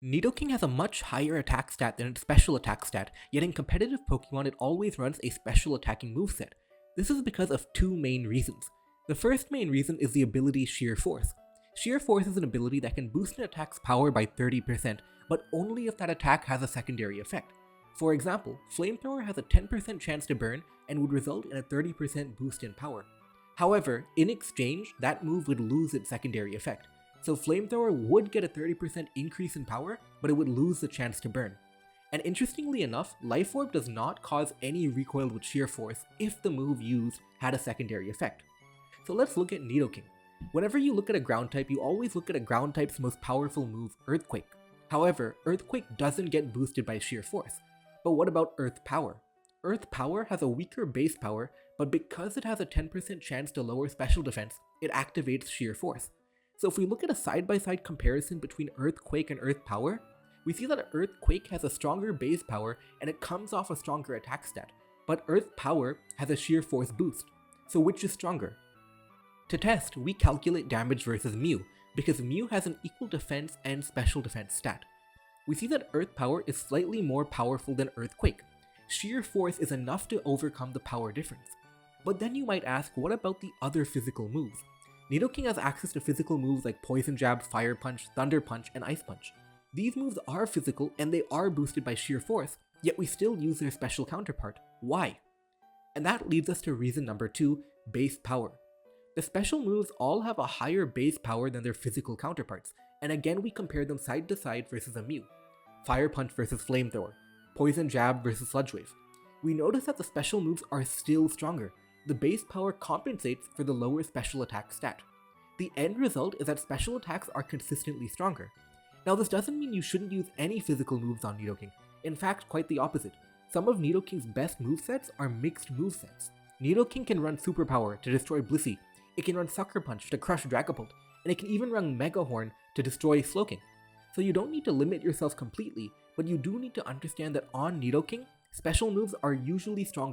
Nidoking has a much higher attack stat than its special attack stat, yet in competitive Pokemon it always runs a special attacking moveset. This is because of two main reasons. The first main reason is the ability Shear Force. Shear Force is an ability that can boost an attack's power by 30%, but only if that attack has a secondary effect. For example, Flamethrower has a 10% chance to burn and would result in a 30% boost in power. However, in exchange, that move would lose its secondary effect. So Flamethrower would get a 30% increase in power, but it would lose the chance to burn. And interestingly enough, Life Orb does not cause any recoil with Shear Force if the move used had a secondary effect. So let's look at Nidoking. Whenever you look at a ground type, you always look at a ground type's most powerful move, Earthquake. However, Earthquake doesn't get boosted by Shear Force. But what about Earth Power? Earth Power has a weaker base power, but because it has a 10% chance to lower special defense, it activates Shear Force. So if we look at a side-by-side comparison between Earthquake and Earth Power, we see that Earthquake has a stronger base power and it comes off a stronger attack stat, but Earth Power has a Shear Force boost. So which is stronger? To test, we calculate damage versus Mew, because Mew has an equal defense and special defense stat. We see that Earth Power is slightly more powerful than Earthquake. Shear Force is enough to overcome the power difference. But then you might ask, what about the other physical moves? Nidoking has access to physical moves like Poison Jab, Fire Punch, Thunder Punch, and Ice Punch. These moves are physical and they are boosted by Shear Force, yet we still use their special counterpart. Why? And that leads us to reason number 2, base power. The special moves all have a higher base power than their physical counterparts, and again we compare them side to side versus a Mew. Fire Punch versus Flamethrower, Poison Jab versus Sludge Wave. We notice that the special moves are still stronger. The base power compensates for the lower special attack stat. The end result is that special attacks are consistently stronger. Now this doesn't mean you shouldn't use any physical moves on Nidoking. In fact, quite the opposite. Some of Nidoking's best movesets are mixed movesets. Nidoking can run Superpower to destroy Blissey, it can run Sucker Punch to crush Dragapult, and it can even run Mega Horn to destroy Slowking. So you don't need to limit yourself completely, but you do need to understand that on Nidoking, special moves are usually stronger